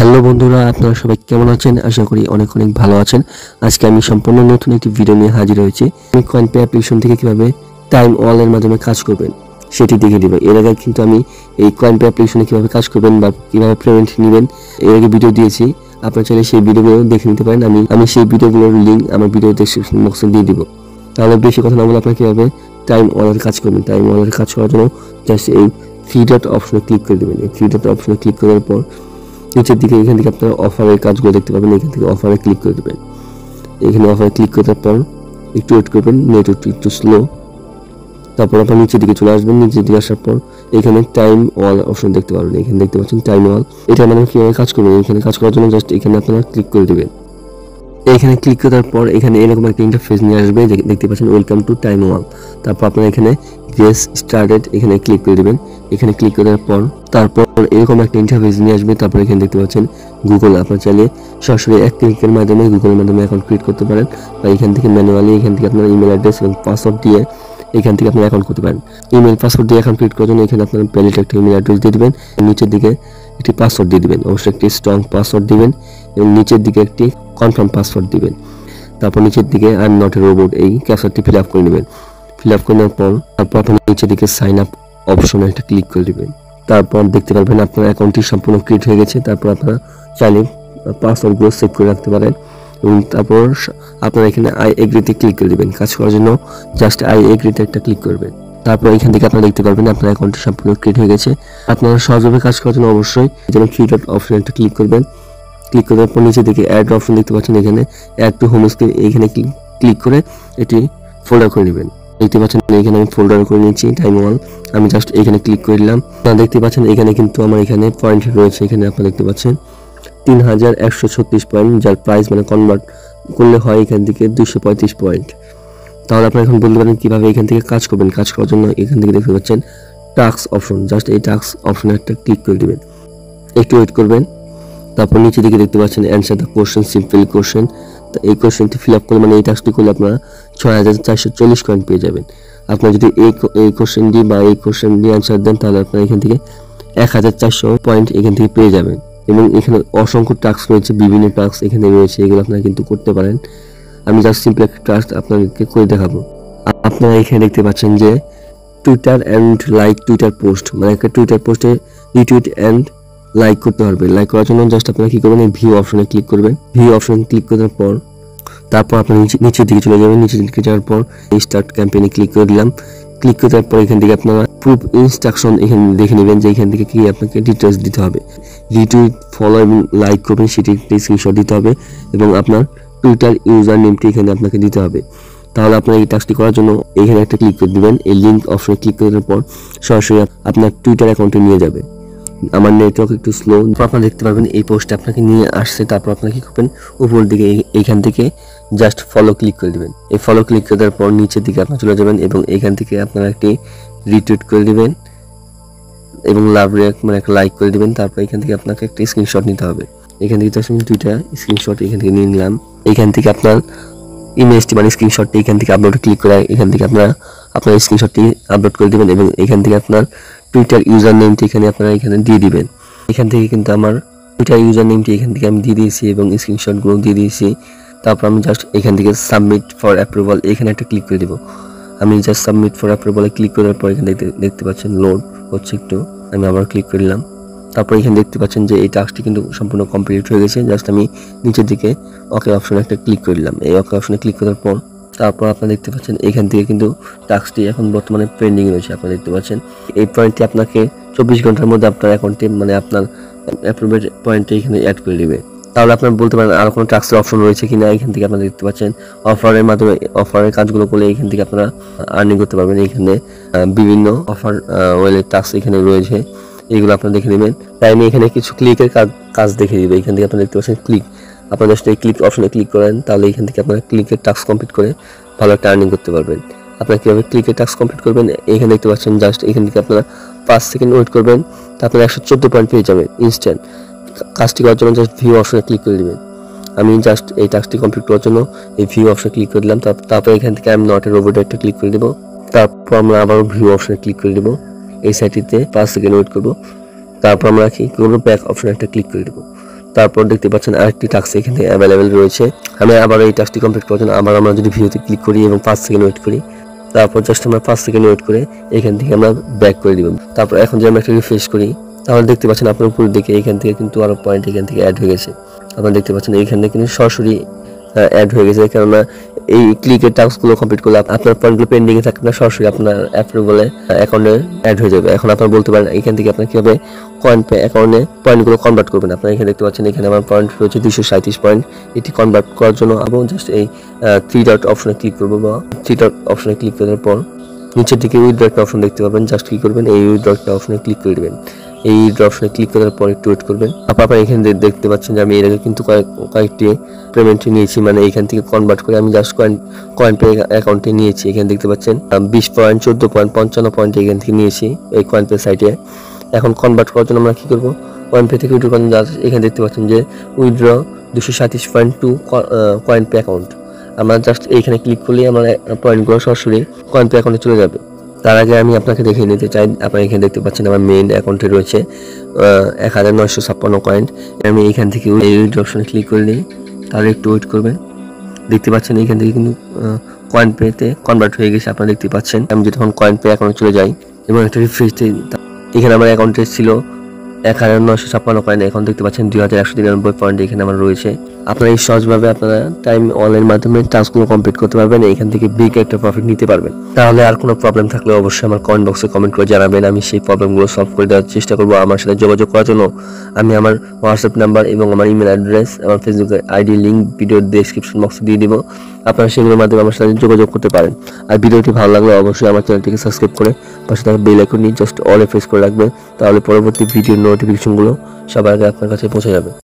Hello বন্ধুরা, আপনারা সবাই কেমন আছেন? আশা করি অনেক ভালো আছেন। আজকে আমি সম্পূর্ণ নতুন একটি ভিডিও নিয়ে হাজির হয়েছি। আমি কয়েনপে অ্যাপ্লিকেশন থেকে কিভাবে টাইম ওয়ালের মাধ্যমে কাজ করবেন সেটি দেখে দেব। এর আগে কিন্তু আমি এই কয়েনপে অ্যাপ্লিকেশনে কিভাবে কাজ করবেন বা কিভাবে পেমেন্ট নেবেন এর আগে ভিডিও দিয়েছি। আপনারা চাইলে সেই ভিডিওগুলো দেখে নিতে পারেন। আমি সেই ভিডিওগুলোর লিঙ্ক আমার ভিডিও ডেসক্রিপশন বক্সে দিয়ে দিব। তাহলে বেশি কথা না বলে আপনারা কিভাবে টাইম ওয়ালের কাজ করবেন। টাইম ওয়ালের কাজ করার জন্য জাস্ট এই থ্রি ডট অপশনে ক্লিক করে দেবেন। এই থ্রি ডট অপশনে ক্লিক করার পর নিচের দিকে এখান থেকে আপনারা অফারের কাজগুলো দেখতে পাবেন। এখান থেকে অফারে ক্লিক করে দেবেন। এখানে অফারে ক্লিক করার পর একটু ওয়েট করবেন, নেটওয়ার্ক একটু স্লো। তারপর আপনার নিচের দিকে চলে আসবেন। নিচের দিকে আসার পর এখানে টাইম ওয়াল অপশন দেখতে পারবেন। এখানে দেখতে পাচ্ছেন টাইম ওয়াল। এটা মানে কিভাবে কাজ করবেন, এখানে কাজ করার জন্য জাস্ট এখানে আপনারা ক্লিক করে দেবেন। এখানে ক্লিক করার পর এখানে এরকম একটা ইন্টারফেস নিয়ে আসবে, দেখতে পাচ্ছেন ওয়েলকাম টু টাইম ওয়াল। তারপর আপনারা এখানে গেস স্টার্টেড এখানে ক্লিক করে দেবেন। এখানে ক্লিক করার পর তারপর এরকম একটা ইন্টারফেস নিয়ে আসবে। তারপর এখানে দেখতে পাচ্ছেন গুগল। আপনারা চাইলে সরাসরি এক ক্লিকের মাধ্যমে গুগলের মাধ্যমে অ্যাকাউন্ট ক্রিয়েট করতে পারেন, বা এখান থেকে ম্যানুয়ালি এখান থেকে আপনার ইমেল অ্যাড্রেস এবং পাসওয়ার্ড দিয়ে এখান থেকে আপনার অ্যাকাউন্ট করতে পারেন। ইমেল পাসওয়ার্ড দিয়ে অ্যাকাউন্ট ক্রিয়েট করার জন্য এখানে আপনার প্যালেটে একটা ইমেল অ্যাড্রেস দিয়ে দেবেন, নিচের দিকে একটি পাসওয়ার্ড দিয়ে দিবেন। অবশ্যই একটি স্ট্রং পাসওয়ার্ড দিবেন এবং নিচের দিকে একটি কনফার্ম পাসওয়ার্ড দিবেন। তারপর নিচের দিকে I am not a robot এই ক্যাপচারটি ফিল আপ করে নেবেন। ফিল আপ করে নেওয়ার পর তারপর আপনি নিচের দিকে সাইন আপ অপশনে একটা ক্লিক করে দেবেন। তারপর দেখতে পারবেন আপনার অ্যাকাউন্টটি সম্পূর্ণ ক্রিয়েট হয়ে গেছে। তারপর আপনারা চাইলে পাসওয়ার্ডগুলো সেভ করে রাখতে পারেন এবং তারপর আপনারা এখানে আই এগ্রিতে ক্লিক করে দেবেন। কাজ করার জন্য জাস্ট আই এগ্রিতে একটা ক্লিক করবেন। তারপর এখান থেকে আপনারা দেখতে পারবেন আপনার অ্যাকাউন্টটি সম্পূর্ণ ক্রিয়েট হয়ে গেছে। আপনারা সহজভাবে কাজ করার জন্য অবশ্যই যেন থ্রি ডট অপশনে একটা ক্লিক করবেন। ক্লিক করার পর নিচে দিকে অ্যাড অপশন দেখতে পাচ্ছেন, এখানে অ্যাড টু হোম স্ক্রিন এখানে ক্লিক করে এটি ফোল্ডার করে নেবেন। দেখতে পাচ্ছেন এখানে আমি ফোল্ডার করে নিয়েছি টাইম ওয়াল। আমি জাস্ট এখানে ক্লিক করে দিলাম। আপনারা দেখতে পাচ্ছেন এখানে কিন্তু আমার এখানে পয়েন্ট রয়েছে। এখানে আপনারা দেখতে পাচ্ছেন 3136 পয়েন্ট, যার প্রাইস মানে কনভার্ট করলে হয় এখান থেকে 235 পয়েন্ট। তাহলে আপনারা এখন বলতে পারেন কিভাবে এখান থেকে কাজ করবেন। কাজ করার জন্য এখান থেকে দেখতে পাচ্ছেন টাস্ক অপশন, জাস্ট এই টাস্ক অপশনে একটা ক্লিক করে দেবেন। একটু ওয়েট করবেন। তারপর নিচে দিকে দেখতে পাচ্ছেন answer the question, simple question. তো এই কোশ্চেনটি ফিল আপ করলে মানে এই টাস্কটি করলে আপনারা 6440 কয়েন পেয়ে যাবেন। আপনারা যদি এই কোশ্চেনটি বা এই কোশ্চেনটি অ্যান্সার দেন তাহলে আপনারা এখান থেকে 1400 পয়েন্ট এখান থেকে পেয়ে যাবেন। এবং এখানে অসংখ্য টাস্ক রয়েছে, বিভিন্ন টাস্ক এখানে রয়েছে, এগুলো আপনারা কিন্তু করতে পারেন। আমি জাস্ট সিম্পল একটা টাস্ক আপনাদেরকে করে দেখাবো। আপনারা এখানে দেখতে পাচ্ছেন যে Twitter and like Twitter post, মানে একটা টুইটার পোস্টে রিটুইট অ্যান্ড লাইক করতে পারবে। লাইক করার জন্য জাস্ট আপনারা কি করবেন, এই ভিউ অপশনে ক্লিক করবেন। ভিউ অপশনে ক্লিক করার পর তারপর আপনার নিচের দিকে চলে যাবেন। নিচের দিকে যাওয়ার পর স্টার্ট ক্যাম্পেইনে ক্লিক করে দিলাম। ক্লিক করার পর এখান থেকে আপনারা প্রুফ ইনস্ট্রাকশন এখানে দেখে নেবেন যে এখান থেকে কি আপনাকে ডিটেলস দিতে হবে। রিটুইট, ফলো এবং লাইক করবেন সেটি স্ক্রিনশট দিতে হবে এবং আপনার টুইটার ইউজার নেমটি এখানে আপনাকে দিতে হবে। তাহলে আপনার এই টাস্কটি করার জন্য এখানে একটা ক্লিক করে দিবেন। এই লিঙ্ক অপশনে ক্লিক করার পর সরাসরি আপনার টুইটার অ্যাকাউন্টে নিয়ে যাবে। আমার নেটওয়ার্ক একটু স্লো, আপনারা দেখতে পারবেন এই পোস্টে আপনাকে নিয়ে আসছে। তারপর আপনারা কি করবেন, উপর দিকে এইখান থেকে জাস্ট ফলো ক্লিক করে দেবেন। এই ফলো ক্লিক করার পর নিচের দিকে আপনারা চলে যাবেন এবং এখান থেকে আপনারা একটি রিটুইট করে দিবেন এবং লাভ রিয়াক্ট মানে একটা লাইক করে দিবেন। তারপর এখান থেকে আপনাকে একটা স্ক্রিনশট নিতে হবে। এখান থেকে জাস্ট আমি দুইটা স্ক্রিনশট এখান থেকে নিয়ে নিলাম। এখান থেকে আপনার ইমেজটি মানে স্ক্রিনশটটি এখান থেকে আপলোড ক্লিক করে এখান থেকে আপনার স্ক্রিনশটটি আপলোড করে দেবেন এবং এখান থেকে আপনার টুইটার ইউজার নেমটি আপনারা এখানে দিয়ে দিবেন। এখান থেকে কিন্তু আমার টুইটার ইউজার নেমটি এখান থেকে আমি দিয়ে দিয়েছি এবং স্ক্রিনশটগুলো দিয়ে দিয়েছি। তারপর আমি জাস্ট এখান থেকে সাবমিট ফর অ্যাপ্রুভাল এখানে একটা ক্লিক করে দেবো। আমি জাস্ট সাবমিট ফর অ্যাপ্রুভালে ক্লিক করার পর এখানে দেখতে পাচ্ছেন লোড হচ্ছে একটু, আমি আবার ক্লিক করলাম। তারপর এখানে দেখতে পাচ্ছেন যে এই টাস্কটি কিন্তু সম্পূর্ণ কমপ্লিট হয়ে গেছে। জাস্ট আমি নিচের দিকে ওকে অপশনে একটা ক্লিক করে দিলাম। এই ওকে অপশনে ক্লিক করার পর তারপর আপনারা দেখতে পাচ্ছেন এখান থেকে কিন্তু টাস্কটি এখন বর্তমানে পেন্ডিং রয়েছে। আপনারা দেখতে পাচ্ছেন এই পয়েন্টটি আপনাকে 24 ঘন্টার মধ্যে আপনার অ্যাকাউন্টে মানে আপনার অ্যাপ্রুভেড পয়েন্টে এখানে অ্যাড করে দেবে। তাহলে আপনারা বলতে পারেন আর কোনো টাস্কের অপশন রয়েছে কিনা। এখান থেকে আপনারা দেখতে পাচ্ছেন অফারের মাধ্যমে অফারের কাজগুলো করলে এখান থেকে আপনারা আর্নিং করতে পারবেন। এখানে বিভিন্ন অফার ওয়েলের টাস্ক এখানে রয়েছে, এইগুলো আপনারা দেখে নেবেন। তাই আমি এখানে কিছু ক্লিকের কাজ দেখে দিবে। এখান থেকে আপনারা দেখতে পাচ্ছেন ক্লিক, আপনারা জাস্ট এই ক্লিক অপশনে ক্লিক করেন তাহলে এখান থেকে আপনারা ক্লিকের টাস্ক কমপ্লিট করে ভালো একটা আর্নিং করতে পারবেন। আপনারা কীভাবে ক্লিকের টাস্ক কমপ্লিট করবেন এখানে দেখতে পাচ্ছেন। জাস্ট এখান থেকে আপনারা 5 সেকেন্ড ওয়েট করবেন, তারপরে 114 পয়েন্ট পেয়ে যাবেন ইনস্ট্যান্ট। কাজটি করার জন্য জাস্ট ভিউ অপশনে ক্লিক করে দেবেন। আমি জাস্ট এই টাস্কটি কমপ্লিট করার জন্য এই ভিউ অপশনে ক্লিক করে দিলাম। তারপর এখান থেকে আমি নট এ রোবট একটা ক্লিক করে দেবো। তারপর আমরা আবার ভিউ অপশনে ক্লিক করে দেবো। এই সাইটটিতে 5 সেকেন্ড ওয়েট করবো। তারপর আমরা কি করবো, ব্যাক অপশনে একটা ক্লিক করে দেবো। তারপর দেখতে পাচ্ছেন আরেকটি টাস্ক এখানে অ্যাভেলেবেল রয়েছে। আমি আবার এই টাস্কটি কমপ্লিট করার জন্য আবার আমরা যদি ভিডিওতে ক্লিক করি এবং 5 সেকেন্ড ওয়েট করি, তারপর জাস্ট আমরা 5 সেকেন্ড ওয়েট করে এখান থেকে আমরা ব্যাক করে দিব। তারপর এখন যদি আমরা একটা রিফ্রেশ করি, তাহলে দেখতে পাচ্ছেন আপনার উপরের দিকে এখান থেকে কিন্তু আরো পয়েন্ট এখান থেকে অ্যাড হয়ে গেছে। আপনারা দেখতে পাচ্ছেন এইখানে কিন্তু সরাসরি অ্যাড হয়ে গেছে, কেননা এই ক্লিকের টাস্কগুলো কমপ্লিট করলে আপনার পয়েন্টগুলো পেন্ডিং এ থাকবে না, সরাসরি আপনার অ্যাপ্রুভালে অ্যাকাউন্টে অ্যাড হয়ে যাবে। এখন আপনারা বলতে পারেন এখান থেকে আপনার কিভাবে কয়েন পে অ্যাকাউন্টে পয়েন্টগুলো কনভার্ট করবেন। আপনারা এখানে দেখতে পাচ্ছেন এখানে আমার পয়েন্ট রয়েছে 237 পয়েন্ট। এটি কনভার্ট করার জন্য আমি জাস্ট এই 3 ডট অপশনে ক্লিক করব, বা 3 ডট অপশনে ক্লিক করার পর নিচের দিকে উইথড্র একটা অপশন দেখতে পাবেন। জাস্ট কি করবেন, এই উইথড্র একটা অপশনে ক্লিক করে দেবেন। এই উইথড্র অপশনে ক্লিক করার পর একটু ওয়েট করবেন। আপনারা এখানে দেখতে পাচ্ছেন যে আমি এর আগে কিন্তু কয়েকটি পেমেন্ট নিয়েছি, মানে এখান থেকে কনভার্ট করে আমি জাস্ট কয়েন পে অ্যাকাউন্টে নিয়েছি। এখানে দেখতে পাচ্ছেন 20 পয়েন্ট, 14 পয়েন্ট, 55 পয়েন্ট এখান থেকে নিয়েছি এই কয়েন পে সাইটে। এখন কনভার্ট করার জন্য আমরা কি করব, কয়েন পে থেকে উইথড্র করেন। এখানে দেখতে পাচ্ছেন যে উইথড্র 237.2 কয়েন পে অ্যাকাউন্ট। আমরা জাস্ট এইখানে ক্লিক করলেই আমার পয়েন্টগুলো সরাসরি কয়েন পে অ্যাকাউন্টে চলে যাবে। তার আগে আমি আপনাকে দেখিয়ে নিতে চাই, আপনারা এখানে দেখতে পাচ্ছেন আমার মেইন অ্যাকাউন্টে রয়েছে 1956 কয়েন। আমি এইখান থেকে এই অপশনে ক্লিক করে নিই, তাহলে একটু ওয়েট করবেন। দেখতে পাচ্ছেন এইখান থেকে কিন্তু কয়েন পেতে কনভার্ট হয়ে গেছে, আপনারা দেখতে পাচ্ছেন। আমি যখন কয়েন পে অ্যাকাউন্টে চলে যাই এবং একটা রিফ্রেশ দিই, এখানে আমার অ্যাকাউন্টে ছিল 1956 কয়েন, এখন দেখতে পাচ্ছেন 2193 পয়েন্ট এখানে আমার রয়েছে। আপনারা এই সহজভাবে আপনারা টাইম অনলাইন মাধ্যমে টাস্কগুলো কমপ্লিট করতে পারবেন, এখান থেকে বিগ একটা প্রফিট নিতে পারবেন। তাহলে আর কোনো প্রবলেম থাকলে অবশ্যই আমার কমেন্ট বক্সে কমেন্ট করে জানাবেন, আমি সেই প্রবলেমগুলো সলভ করে দেওয়ার চেষ্টা করব। আমার সাথে যোগাযোগ করার জন্য আমি আমার হোয়াটসঅ্যাপ নাম্বার এবং আমার ইমেল অ্যাড্রেস, আমার ফেসবুক আইডি লিঙ্ক ভিডিওর ডেসক্রিপশন বক্সে দিয়ে দিব। আপনারা সেগুলোর মাধ্যমে আমার সাথে যোগাযোগ করতে পারেন। আর ভিডিওটি ভালো লাগলে অবশ্যই আমার চ্যানেলটিকে সাবস্ক্রাইব করে পাশে থাকা বেল আইকন নিয়ে জাস্ট অলে প্রেস করে রাখবেন, তাহলে পরবর্তী ভিডিওর নোটিফিকেশনগুলো সবার আগে আপনার কাছে পৌঁছে যাবে।